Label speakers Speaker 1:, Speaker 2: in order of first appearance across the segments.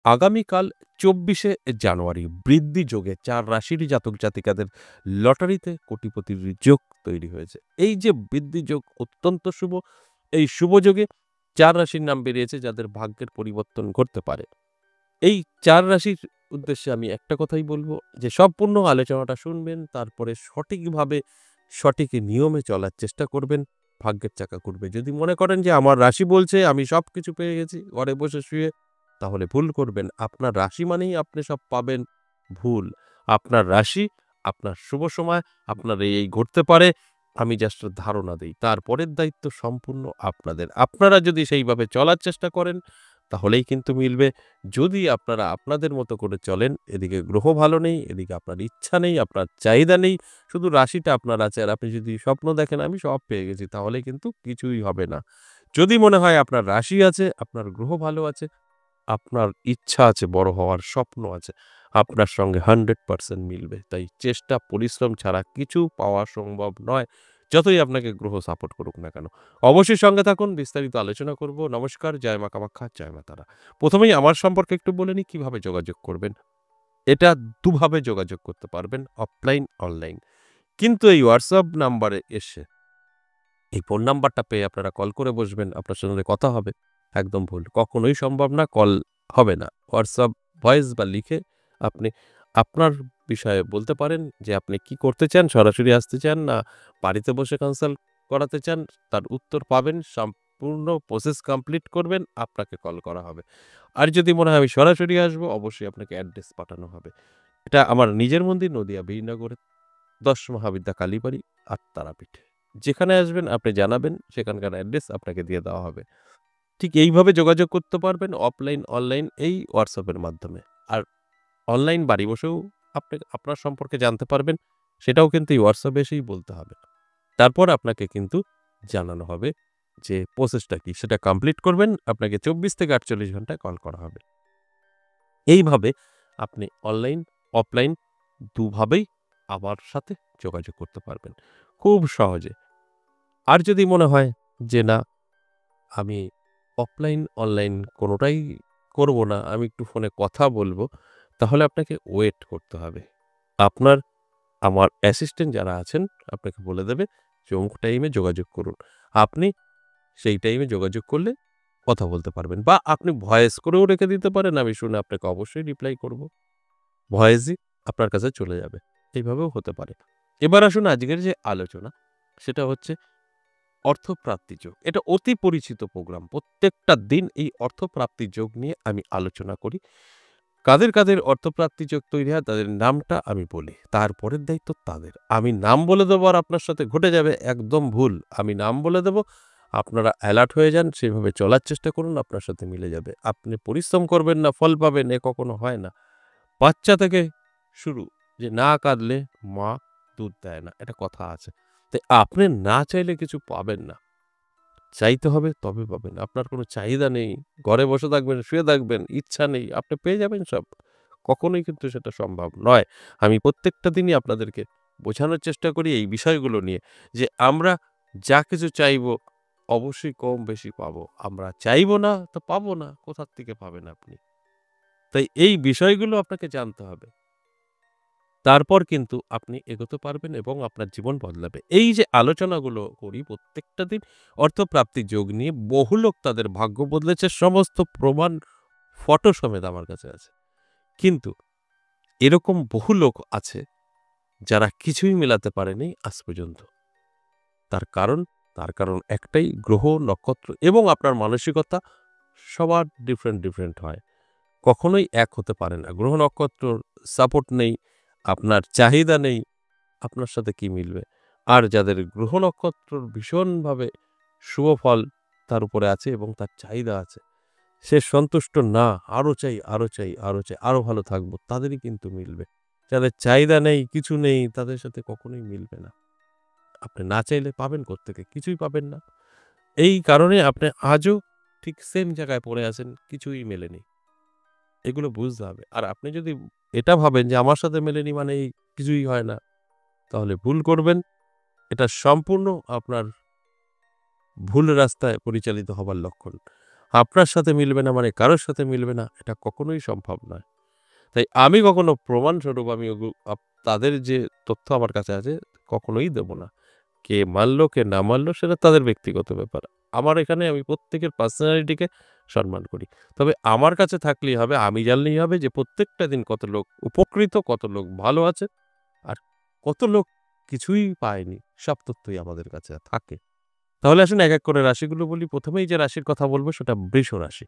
Speaker 1: আগামীকাল ২৪শে জানুয়ারি বৃদ্ধি যোগে ৪ রাশির জাতক জাতিকাদের লটারিতে কোটিপতির যোগ তৈরি হয়েছে। এই যে বৃদ্ধি যোগ অত্যন্ত শুভ। এই শুভ যোগে ৪ রাশির নাম বেরিয়েছে যাদের ভাগ্যের পরিবর্তন ঘটতে পারে। এই ৪ রাশির উদ্দেশ্যে আমি একটা কথাই বলব যে সম্পূর্ণ আলোচনাটা শুনবেন, তারপরে সঠিকভাবে সঠিক নিয়মে চলার চেষ্টা করবেন। ভাগ্যের চাকা ঘুরবে। যদি মনে করেন যে আমার রাশি বলছে আমি সবকিছু পেয়ে গেছি ঘরে বসে শুয়ে, তাহলে ভুল করবেন। আপনার রাশি মানেই আপনি সব পাবেন, ভুল। আপনার রাশি, আপনার শুভ সময়, আপনার এই ঘটতে পারে। আমি জাস্ট ধারণা দেই। তারপরের দায়িত্ব সম্পূর্ণ আপনাদের। আপনারা যদি সেইভাবে চলার চেষ্টা করেন তাহলেই কিন্তু মিলবে। যদি আপনারা আপনাদের মতো করে চলেন, এদিকে গ্রহ ভালো নেই, এদিকে আপনার ইচ্ছা নেই, আপনার চাহিদা নেই, শুধু রাশিটা আপনার আছে আর আপনি যদি স্বপ্ন দেখেন আমি সব পেয়ে গেছি, তাহলে কিন্তু কিছুই হবে না। যদি মনে হয় আপনার রাশি আছে, আপনার গ্রহ ভালো আছে, আপনার ইচ্ছা আছে, বড় হওয়ার স্বপ্ন আছে, আপনার সঙ্গে 100% মিলবে। তাই চেষ্টা পরিশ্রম ছাড়া কিছু পাওয়া সম্ভব নয়, যতই আপনাকে গ্রহ সাপোর্ট করুক না কেন। অবশ্যই সঙ্গে থাকুন, বিস্তারিত আলোচনা করব। নমস্কার, জয় মা কামাখ্যা, জয় মা তারা। প্রথমেই আমার সম্পর্কে একটু বলে নিই কিভাবে যোগাযোগ করবেন। এটা দুভাবে যোগাযোগ করতে পারবেন, অফলাইন, অনলাইন। কিন্তু এই হোয়াটসঅ্যাপ নাম্বারে এসে এই ফোন নাম্বারটা পেয়ে আপনারা কল করে বসবেন, আপনার সঙ্গে কথা হবে। একদম ভুল। কখনোই সম্ভব না, কল হবে না। হোয়াটসঅ্যাপ ভয়েস বা লিখে আপনি আপনার বিষয়ে বলতে পারেন যে আপনি কি করতে চান, সরাসরি আসতে চান না বাড়িতে বসে কনসাল্ট করাতে চান, তার উত্তর পাবেন। সম্পূর্ণ প্রসেস কমপ্লিট করবেন, আপনাকে কল করা হবে। আর যদি মনে হয় আমি সরাসরি আসবো, অবশ্যই আপনাকে অ্যাড্রেস পাঠানো হবে। এটা আমার নিজের মন্দির, নদিয়া বীরনগরে ১০ মহাবিদ্যা কালীবাড়ি, তারাপীঠ। যেখানে আসবেন আপনি জানাবেন, সেখানকার অ্যাড্রেস আপনাকে দিয়ে দেওয়া হবে। ঠিক এইভাবে যোগাযোগ করতে পারবেন অফলাইন, অনলাইন এই WhatsApp এর মাধ্যমে। আর অনলাইন বাড়ি বসেও আপনি আপনার সম্পর্কে জানতে পারবেন। সেটাও কিন্তু এই WhatsApp এ এসেই বলতে হবে। তারপর আপনাকে কিন্তু জানানো হবে যে প্রসেসটা কি, সেটা কমপ্লিট করবেন। আপনাকে ২৪ থেকে ৪৮ ঘন্টায় কল করা হবে। এইভাবে আপনি অনলাইন, অফলাইন দুভাবেই আমার সাথে যোগাযোগ করতে পারবেন খুব সহজে। আর যদি মনে হয় যে না, আমি অফলাইন, অনলাইন কোনোটাই করব না, আমি একটু ফোনে কথা বলবো, তাহলে আপনাকে ওয়েট করতে হবে। আপনার আমার অ্যাসিস্ট্যান্ট যারা আছেন আপনাকে বলে দেবে যে অমুক টাইমে যোগাযোগ করুন। আপনি সেই টাইমে যোগাযোগ করলে কথা বলতে পারবেন বা আপনি ভয়েস করেও রেখে দিতে পারেন। আমি শুনে আপনাকে অবশ্যই রিপ্লাই করব। ভয়েসই আপনার কাছে চলে যাবে। এইভাবেও হতে পারে। এবার আসুন আজকের যে আলোচনা, সেটা হচ্ছে অর্থপ্রাপ্তি যোগ। এটা অতি পরিচিত প্রোগ্রাম। প্রত্যেকটা দিন এই অর্থপ্রাপ্তি যোগ নিয়ে আমি আলোচনা করি। কাদের অর্থপ্রাপ্তি যোগ তৈরি হয় তাদের নামটা আমি বলি। তারপরের দায়িত্ব তাদের। আমি নাম বলে দেবো আর আপনার সাথে ঘটে যাবে, একদম ভুল। আমি নাম বলে দেব, আপনারা অ্যালার্ট হয়ে যান, সেভাবে চলার চেষ্টা করুন, আপনার সাথে মিলে যাবে। আপনি পরিশ্রম করবেন না, ফল পাবেন, এ কখনো হয় না। বাচ্চা থেকে শুরু, যে না কাঁদলে মা দুধ দেয় না, এটা কথা আছে। তাই আপনি না চাইলে কিছু পাবেন না। চাইতে হবে তবে পাবেন। আপনার কোনো চাহিদা নেই। ঘরে বসে থাকবেন, শুয়ে থাকবেন, ইচ্ছা নেই। আপনি পেয়ে যাবেন সব। কখনোই কিন্তু সেটা সম্ভব নয়। আমি প্রত্যেকটা দিনই আপনাদেরকে বোঝানোর চেষ্টা করি এই বিষয়গুলো নিয়ে যে আমরা যা কিছু চাইবো অবশ্যই কম বেশি পাবো। আমরা চাইবো না তো পাবো না। কোথার থেকে পাবেন আপনি? তাই এই বিষয়গুলো আপনাকে জানতে হবে। তারপর কিন্তু আপনি এগোতে পারবেন এবং আপনার জীবন বদলাবে। এই যে আলোচনাগুলো করি প্রত্যেকটা দিন অর্থপ্রাপ্তি যোগ নিয়ে, বহু লোক তাদের ভাগ্য বদলেছে, সমস্ত প্রমাণ ফটো সমেত আমার কাছে আছে। কিন্তু এরকম বহু লোক আছে যারা কিছুই মেলাতে পারেনি আজ পর্যন্ত। তার কারণ, তার কারণ একটাই, গ্রহ, নক্ষত্র এবং আপনার মানসিকতা সবার ডিফারেন্ট হয়। কখনোই এক হতে পারে না। গ্রহ নক্ষত্রর সাপোর্ট নেই, আপনার চাহিদা নেই, আপনার সাথে কি মিলবে? আর যাদের গ্রহ নক্ষত্রর ভীষণভাবে শুভ ফল তার উপরে আছে এবং তার চাহিদা আছে, সে সন্তুষ্ট না, আরো চাই, আরো চাই, আরো চাই, আরো ভালো থাকবো, তাদেরই কিন্তু মিলবে। যাদের চাহিদা নেই, কিছু নেই, তাদের সাথে কখনোই মিলবে না। আপনি না চাইলে পাবেন কোত্থেকে? কিছুই পাবেন না। এই কারণে আপনি আজও ঠিক সেম জায়গায় পড়ে আছেন, কিছুই মেলেনি। এগুলো বুঝতে হবে। আর আপনি যদি এটা ভাবেন যে আমার সাথে মেলেনি মানেই কিছুই হয় না, তাহলে ভুল করবেন। এটা সম্পূর্ণ আপনার ভুল রাস্তায় পরিচালিত হবার লক্ষণ। আপনার সাথে মিলবে না মানে কারোর সাথে মিলবে না, এটা কখনোই সম্ভব নয়। তাই আমি কখনো প্রমাণস্বরূপ আমি তাদের যে তথ্য আমার কাছে আছে কখনোই দেব না। কে মানল, কে না মানল সেটা তাদের ব্যক্তিগত ব্যাপার। আমার এখানে আমি প্রত্যেকের পার্সোনালিটিকে সম্মান করি। তবে আমার কাছে থাকলেই হবে, আমি জানলেই হবে যে প্রত্যেকটা দিন কত লোক উপকৃত, কত লোক ভালো আছে, আর কত লোক কিছুই পায়নি। সব তথ্যই আমাদের কাছে থাকে। তাহলে আসুন এক, এক করে রাশিগুলো বলি। ১ম এই যে রাশির কথা বলব সেটা বৃষ রাশি।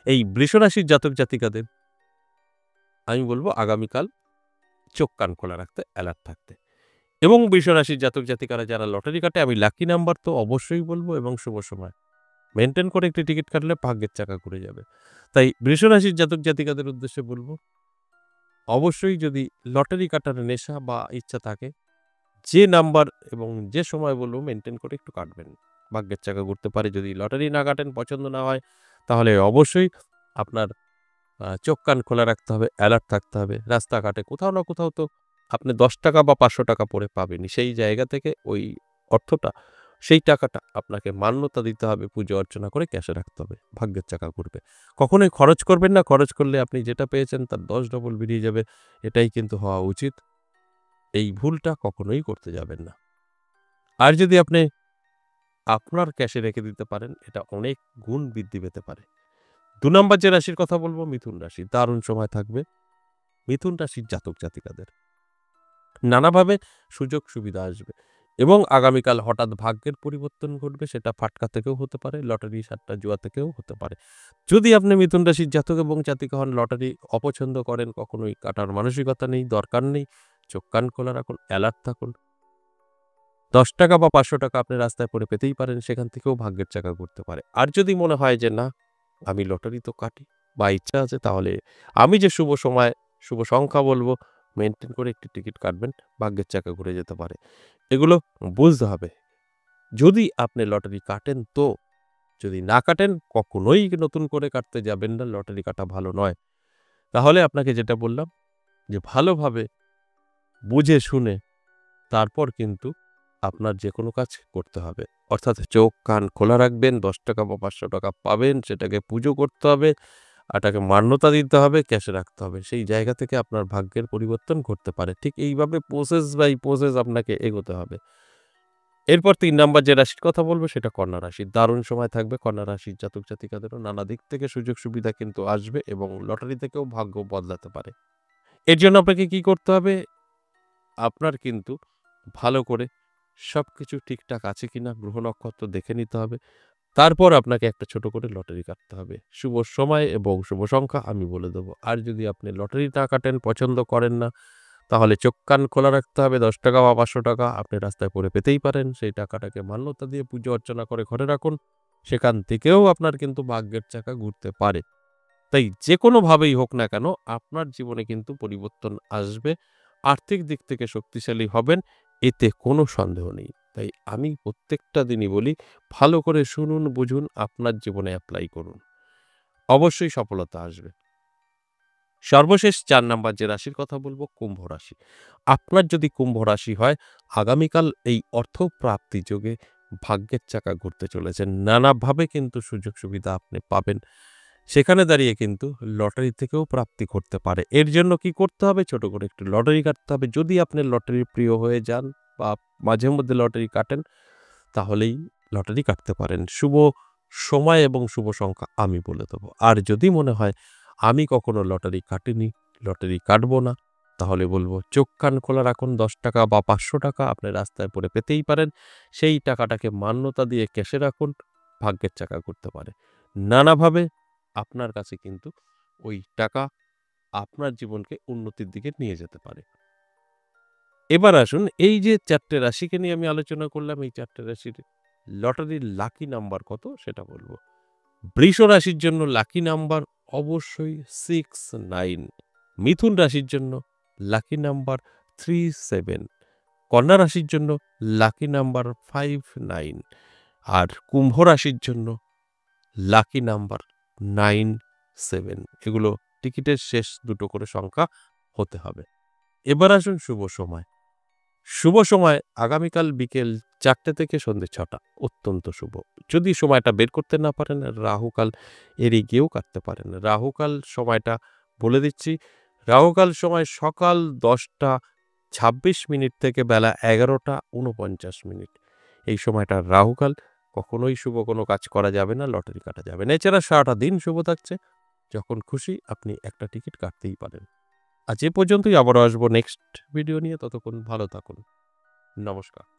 Speaker 1: এই বৃষ রাশির জাতক জাতিকাদের আমি বলব আগামীকাল চোখ কান খোলা রাখতে, অ্যালার্ট থাকতে। এবং বৃষ রাশির জাতক জাতিকারা যারা লটারি কাটে আমি লাকি নাম্বার তো অবশ্যই বলব এবং শুভ সময়। মেইনটেইন করে একটি টিকিট কাটলে ভাগ্যের চাকা ঘুরে যাবে। তাই বৃষ রাশির জাতক জাতিকাদের উদ্দেশ্যে বলব, অবশ্যই যদি লটারি কাটার নেশা বা ইচ্ছা থাকে, যে নাম্বার এবং যে সময় বলব মেইনটেইন করে একটু কাটবেন। ভাগ্যের চাকা ঘুরতে পারে। যদি লটারি না কাটেন, পছন্দ না হয়, তাহলে অবশ্যই আপনার চোখ কান খোলা রাখতে হবে, অ্যালার্ট থাকতে হবে। রাস্তাঘাটে কোথাও না কোথাও তো আপনি ৳১০ বা ৳৫০০ পড়ে পাবেনই। সেই জায়গা থেকে ওই অর্থটা, সেই টাকাটা আপনাকে মান্যতা দিতে হবে, পুজো অর্চনা করে ক্যাশে রাখতে হবে। ভাগ্যের চাকা ঘুরবে। কখনোই খরচ করবেন না। খরচ করলে আপনি যেটা পেয়েছেন তার ১০ ডবল বেরিয়ে যাবে। এটাই কিন্তু হওয়া উচিত। এই ভুলটা কখনোই করতে যাবেন না। আর যদি আপনি আপনার ক্যাশে রেখে দিতে পারেন, এটা অনেক গুণ বৃদ্ধি পেতে পারে। ২ নাম্বার যে রাশির কথা বলব মিথুন রাশি। দারুণ সময় থাকবে মিথুন রাশির জাতক জাতিকাদের। নানাভাবে সুযোগ সুবিধা আসবে এবং আগামীকাল হঠাৎ ভাগ্যের পরিবর্তন ঘটবে। সেটা ফাটকা থেকেও হতে পারে, লটারি সাট্টা জুয়া থেকেও হতে পারে। যদি আপনি মিথুন রাশির জাতক এবং জাতিকা হন, লটারি অপছন্দ করেন, কখনোই কাটার মানসিকতা নেই, দরকার নেই, চোখ কান খোলা রাখুন, অ্যালার্ট থাকুন। ৳১০ বা ৳৫০০ আপনি রাস্তায় পড়ে পেতেই পারেন, সেখান থেকেও ভাগ্যের চাকা ঘুরতে পারে। আর যদি মনে হয় যে না, আমি লটারি তো কাটি বা ইচ্ছা আছে, তাহলে আমি যে শুভ সময়, শুভ সংখ্যা বলব, মেইনটেইন করে একটি টিকিট কাটবেন, ভাগ্যের চাকা ঘুরে যেতে পারে। এগুলো বুঝতে হবে। যদি আপনি লটারি কাটেন তো, যদি না কাটেন কখনোই নতুন করে কাটতে যাবেন না, লটারি কাটা ভালো নয়। তাহলে আপনাকে যেটা বললাম যে ভালোভাবে বুঝে শুনে তারপর কিন্তু আপনার যেকোনো কাজ করতে হবে। অর্থাৎ চোখ কান খোলা রাখবেন, ৳১০ বা ৳৫০০ পাবেন, সেটাকে পুজো করতে হবে, এটাকে মান্যতা দিতে হবে, ক্যাশে রাখতে হবে। সেই জায়গা থেকে আপনার ভাগ্যের পরিবর্তন ঘটতে পারে। ঠিক এইভাবে প্রসেস বাই প্রসেস আপনাকে এগোতে হবে। এরপর ৩ নাম্বার যে রাশির কথা বলব সেটা কন্যা রাশি। দারুণ সময় থাকবে কন্যা রাশির জাতক জাতিকাদেরও। নানা দিক থেকে সুযোগ সুবিধা কিন্তু আসবে এবং লটারি থেকেও ভাগ্য বদলাতে পারে। এর জন্য আপনাকে কি করতে হবে? আপনার কিন্তু ভালো করে সবকিছু ঠিকঠাক আছে কিনা গ্রহ নক্ষত্র দেখে নিতে হবে। তারপর আপনাকে একটা ছোট করে লটারি কাটতে হবে। শুভ সময় এবং শুভ সংখ্যা আমি বলে দেব। আর যদি আপনি লটারি না কাটেন, পছন্দ করেন না, তাহলে চোখ কান খোলা রাখতে হবে। ৳১০ বা ৳৫০০ আপনি রাস্তায় পড়ে পেতেই পারেন। সেই টাকাটাকে মান্যতা দিয়ে পুজো অর্চনা করে ঘরে রাখুন। সেখান থেকেও আপনার কিন্তু ভাগ্যের চাকা ঘুরতে পারে। তাই যেকোনোভাবেই হোক না কেন আপনার জীবনে কিন্তু পরিবর্তন আসবে। আর্থিক দিক থেকে শক্তিশালী হবেন, এতে কোনো সন্দেহ নেই। তাই আমি প্রত্যেকটা দিনই বলি, ভালো করে শুনুন, বুঝুন, আপনার জীবনে এপ্লাই করুন। অবশ্যই সফলতা আসবে। সর্বশেষ ৪ নাম্বার যে রাশির কথা বলব কুম্ভ রাশি। আপনার যদি কুম্ভ রাশি হয়, আগামীকাল এই অর্থ প্রাপ্তি যোগে ভাগ্যের চাকা ঘুরতে চলেছে। নানাভাবে কিন্তু সুযোগ সুবিধা আপনি পাবেন। সেখানে দাঁড়িয়ে কিন্তু লটারি থেকেও প্রাপ্তি ঘটতে পারে। এর জন্য কি করতে হবে? ছোট করে একটু লটারি কাটতে হবে। যদি আপনি লটারি প্রিয় হয়ে যান বা মাঝে মধ্যে লটারি কাটেন, তাহলেই লটারি কাটতে পারেন। শুভ সময় এবং শুভ সংখ্যা আমি বলে দেব। আর যদি মনে হয় আমি কখনো লটারি কাটিনি, লটারি কাটবো না, তাহলে বলব চোখ কান খোলা রাখুন। ৳১০ বা ৳৫০০ আপনি রাস্তায় পড়ে পেতেই পারেন। সেই টাকাটাকে মান্যতা দিয়ে ক্যাশে রাখুন, ভাগ্যের চাকা ঘুরতে পারে। নানাভাবে আপনার কাছে কিন্তু ওই টাকা আপনার জীবনকে উন্নতির দিকে নিয়ে যেতে পারে। এবার আসুন এই যে ৪ টে রাশিকে নিয়ে আমি আলোচনা করলাম, এই ৪ টে রাশির লটারির লাকি নাম্বার কত সেটা বলব। বৃষ রাশির জন্য লাকি নাম্বার অবশ্যই 6, 9। মিথুন রাশির জন্য লাকি নাম্বার 3, 7। কন্যা রাশির জন্য লাকি নাম্বার 5, 9। আর কুম্ভ রাশির জন্য লাকি নাম্বার 9, 7। এগুলো টিকিটের শেষ দুটো করে সংখ্যা হতে হবে। এবার আসুন শুভ সময়। শুভ সময় আগামীকাল বিকেল 4টে থেকে সন্ধ্যে 6টা অত্যন্ত শুভ। যদি সময়টা বের করতে না পারেন, রাহুকাল এড়িয়ে গিয়েও কাটতে পারেন। রাহুকাল সময়টা বলে দিচ্ছি, রাহুকাল সময় সকাল 10টা 26 মিনিট থেকে বেলা 11টা 49 মিনিট। এই সময়টা রাহুকাল, কখনোই শুভ কোনো কাজ করা যাবে না, লটারি কাটা যাবে না। এছাড়া সারাটা দিন শুভ থাকছে, যখন খুশি আপনি একটা টিকিট কাটতেই পারেন। আজ এ পর্যন্তই, আবারও আসবো নেক্সট ভিডিও নিয়ে। ততক্ষণ ভালো থাকুন। নমস্কার।